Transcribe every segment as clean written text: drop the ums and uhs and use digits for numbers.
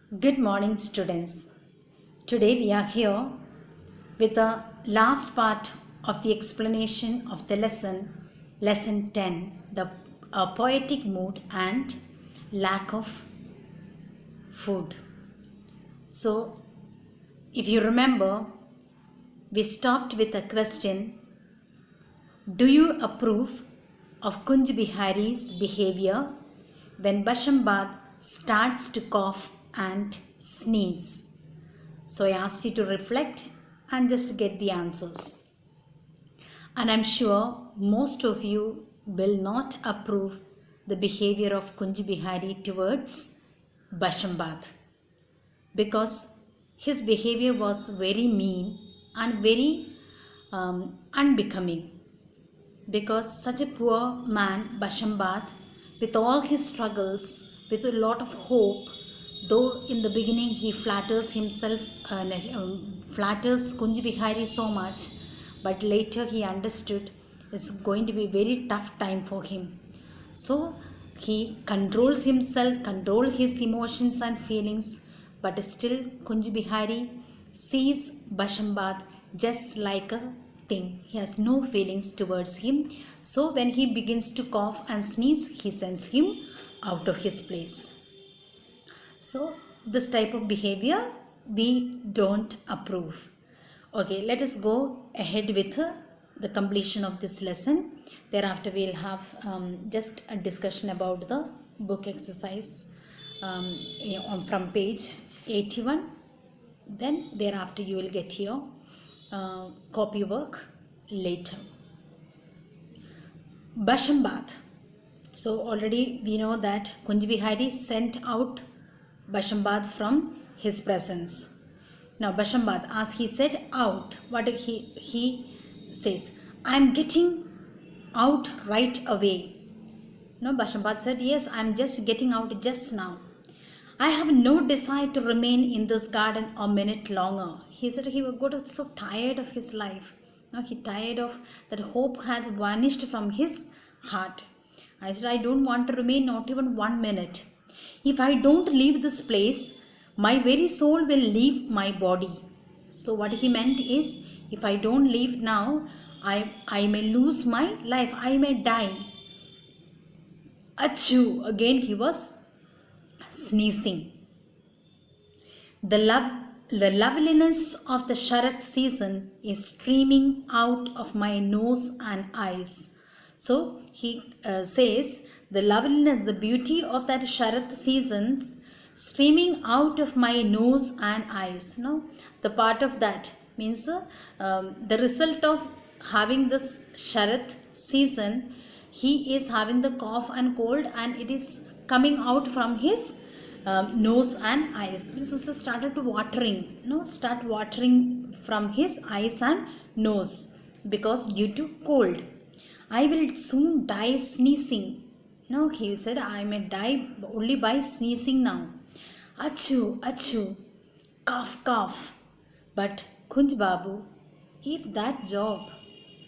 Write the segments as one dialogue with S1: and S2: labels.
S1: Good morning, students. Today we are here with the last part of the explanation of the lesson 10, the poetic mood and lack of food. So, if you remember, we stopped with a question: do you approve of Kunj Bihari's behavior when Bashambad starts to cough and sneeze? So I asked you to reflect and just get the answers. And I'm sure most of you will not approve the behavior of Kunj Bihari towards Bashambad, because his behavior was very mean and very unbecoming. Because such a poor man, Bashambad, with all his struggles, with a lot of hope, though in the beginning he flatters himself, flatters Kunj Bihari so much, but later he understood it's going to be a very tough time for him. So he controls himself, controls his emotions and feelings, but still Kunj Bihari sees Bashambad just like a thing. He has no feelings towards him. So when he begins to cough and sneeze, he sends him out of his place. So this type of behavior we don't approve. Okay, let us go ahead with the completion of this lesson. Thereafter we'll have just a discussion about the book exercise from page 81. Then thereafter you will get your copy work later. Bashambad. So already we know that Kunj Bihari sent out Bashambad from his presence. Now Bashambad, as he said out, what he says, I am getting out right away. No, Bashambad said, yes, I am just getting out just now. I have no desire to remain in this garden a minute longer. He said he got so tired of his life. No, he tired of that hope had vanished from his heart. I said, I don't want to remain not even 1 minute. If I don't leave this place, my very soul will leave my body. So what he meant is, if I don't leave now, I may lose my life. I may die. Achoo! Again he was sneezing. The loveliness of the Sharat season is streaming out of my nose and eyes. So he says, the loveliness, the beauty of that Sharat seasons streaming out of my nose and eyes. No, the part of that means the result of having this Sharat season, he is having the cough and cold, and it is coming out from his nose and eyes. This is started to watering, start watering from his eyes and nose, because due to cold. I will soon die sneezing. No, he said, I may die only by sneezing now. Achoo, achoo, cough, cough. But Kunj Babu, if that job,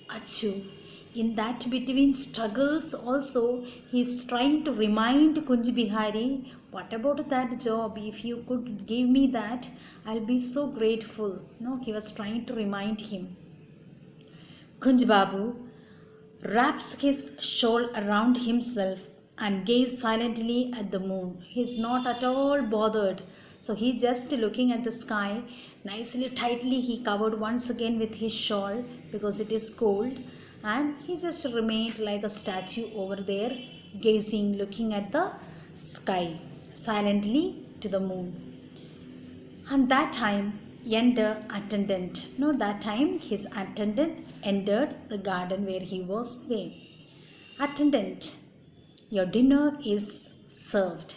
S1: achoo, in that between struggles also, he is trying to remind Kunj Bihari, what about that job? If you could give me that, I'll be so grateful. No, he was trying to remind him. Kunj Babu wraps his shawl around himself and gazes silently at the moon. He is not at all bothered. So he's just looking at the sky. Nicely, tightly he covered once again with his shawl because it is cold. And he just remained like a statue over there, gazing, looking at the sky, silently to the moon. And that time, that time his attendant entered the garden where he was there. Attendant, your dinner is served.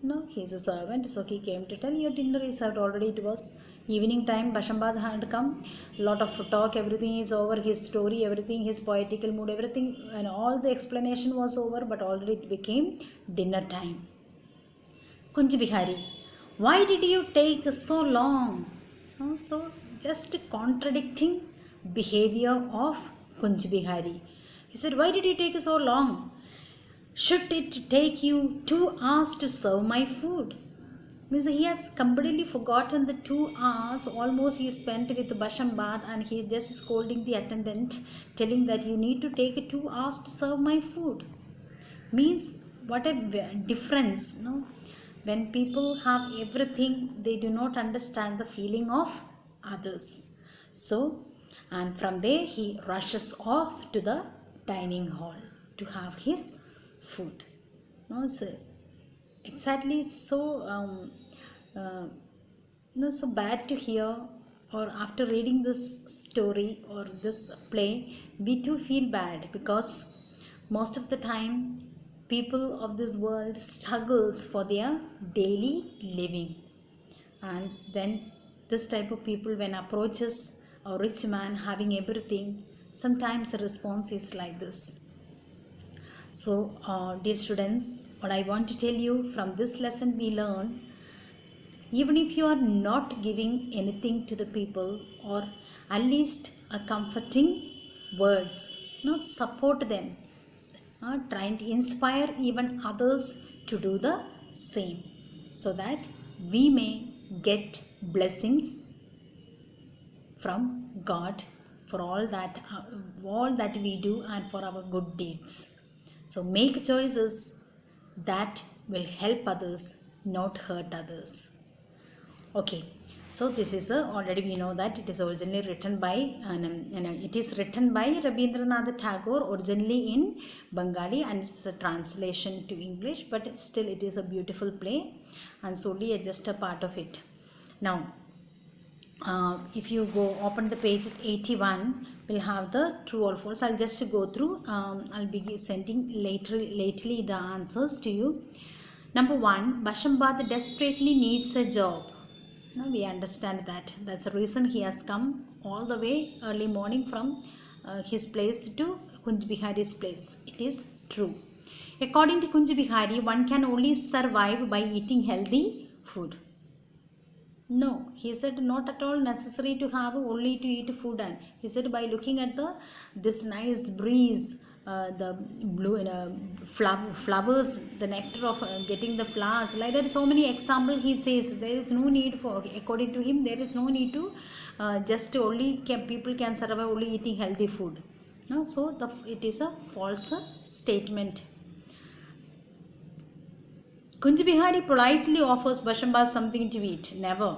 S1: No, he is a servant, so he came to tell, your dinner is served already. It was evening time, Bashambad had come, lot of talk, everything is over, his story, everything, his poetical mood, everything, and all the explanation was over, but already it became dinner time. Kunj Bihari, why did you take so long? So just contradicting behavior of Kunj Bihari. He said, why did you take so long? Should it take you 2 hours to serve my food? Means he has completely forgotten the 2 hours almost he spent with Bashambad, and he is just scolding the attendant, telling that you need to take 2 hours to serve my food. Means what a difference, no? When people have everything, they do not understand the feeling of others. So, and from there he rushes off to the dining hall to have his food. No, so exactly, it's so uh, so bad to hear, or after reading this story or this play, we too feel bad, because most of the time people of this world struggles for their daily living, and then this type of people when approaches a rich man having everything, sometimes the response is like this. So dear students, what I want to tell you from this lesson, we learn, even if you are not giving anything to the people, or at least a comforting words, support them, trying to inspire even others to do the same, so that we may get blessings from God for all that we do and for our good deeds. So make choices that will help others, not hurt others. Okay, so this is already we know that it is originally written by it is written by Rabindranath Tagore, originally in Bengali, and it's a translation to English, but still it is a beautiful play, and solely just a part of it. Now if you go open the page 81, we'll have the true or false. I'll just go through. I'll be sending lately the answers to you. Number 1, Bashambad desperately needs a job. Now we understand that. That's the reason he has come all the way early morning from his place to Kunj Bihari's place. It is true. According to Kunj Bihari, one can only survive by eating healthy food. No, he said not at all necessary to have only to eat food. And he said by looking at this nice breeze, the blue flowers, the nectar of getting the flowers, like that, so many example he says. There is no need for, according to him, there is no need to just only people can survive only eating healthy food. No, so it is a false statement. Kunj Bihari politely offers Bashambad something to eat. Never.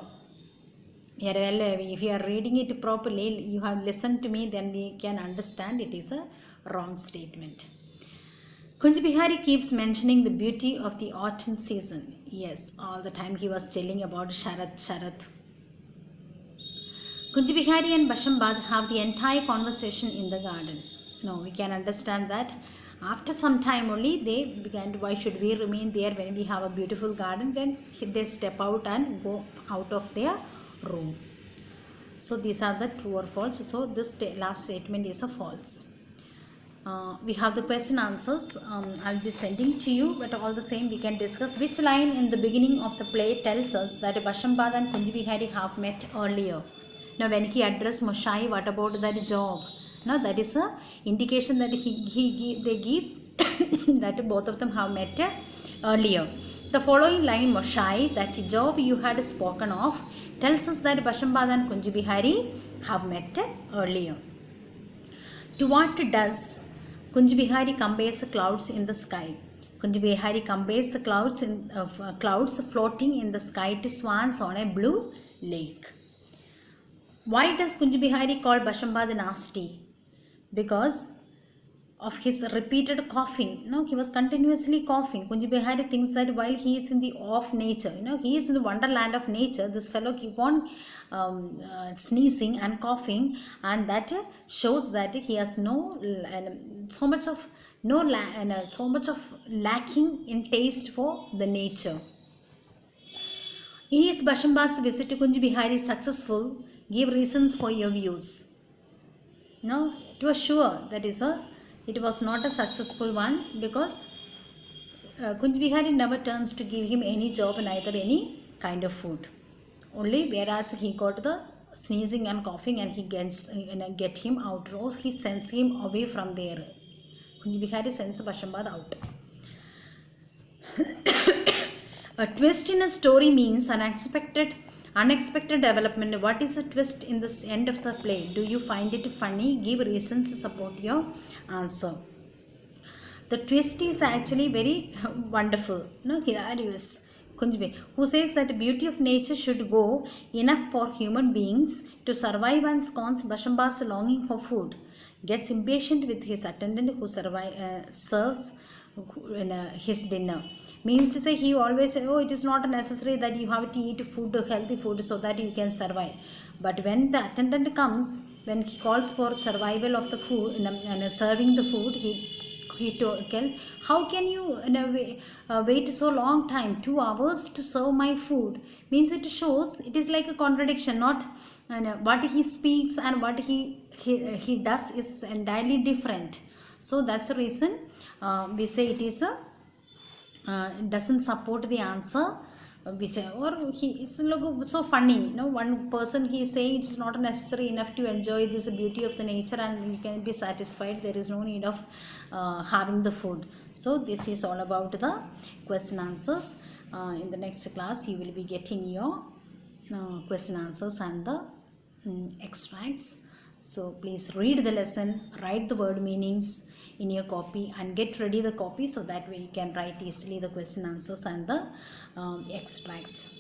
S1: If you are reading it properly, you have listened to me, then we can understand it is a wrong statement. Kunj Bihari keeps mentioning the beauty of the autumn season. Yes, all the time he was telling about Sharat. Kunj Bihari and Bashambad have the entire conversation in the garden. No, we can understand that. After some time only they began to, why should we remain there when we have a beautiful garden? Then they step out and go out of their room. So these are the true or false. So this last statement is a false. We have the question answers. I'll be sending to you, but all the same we can discuss. Which line in the beginning of the play tells us that Bashambad and Kunj Bihari have met earlier? Now when he addressed Moshai, what about that job? Now that is a indication that they give that both of them have met earlier. The following line, Moshai, that job you had spoken of, tells us that Bashambad and Kunj Bihari have met earlier. To what does Kunj Bihari compares clouds in the sky? Kunj Bihari compares the clouds floating in the sky to swans on a blue lake. Why does Kunj Bihari call Bashambad nasty? Because of his repeated coughing. He was continuously coughing. Kunj Bihari thinks that while he is in the off nature, he is in the wonderland of nature, this fellow keep on sneezing and coughing, and that shows that he has so much of lacking in taste for the nature. Is Bashambad's visit to Kunj Bihari successful? Give reasons for your views. No, it was sure that it was not a successful one, because Kunj Bihari never turns to give him any job, neither any kind of food. Only whereas he got the sneezing and coughing and he get him out, or he sends him away from there. Kunj Bihari sends Bashambad out. A twist in a story means unexpected development. What is a twist in the end of the play? Do you find it funny? Give reasons to support your answer. The twist is actually very wonderful, hilarious. Who says that the beauty of nature should go enough for human beings to survive and scorns Bashamba's longing for food. Gets impatient with his attendant who serves his dinner. Means to say, he always say, oh, it is not necessary that you have to eat food, healthy food, so that you can survive. But when the attendant comes, when he calls for survival of the food and serving the food, he told, how can you wait so long time, 2 hours to serve my food? Means it shows it is like a contradiction, not what he speaks and what he does is entirely different. So that's the reason we say it is a doesn't support the answer. We say, or he is so funny, one person he is saying it is not necessary enough to enjoy this beauty of the nature and you can be satisfied, there is no need of having the food. So this is all about the question answers. In the next class you will be getting your question answers and the extracts. So please read the lesson, write the word meanings in your copy and get ready the copy, so that way you can write easily the question answers and the extracts.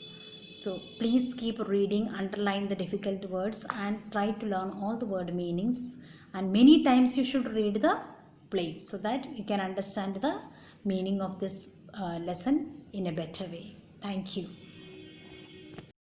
S1: So please keep reading, underline the difficult words and try to learn all the word meanings, and many times you should read the play so that you can understand the meaning of this lesson in a better way. Thank you.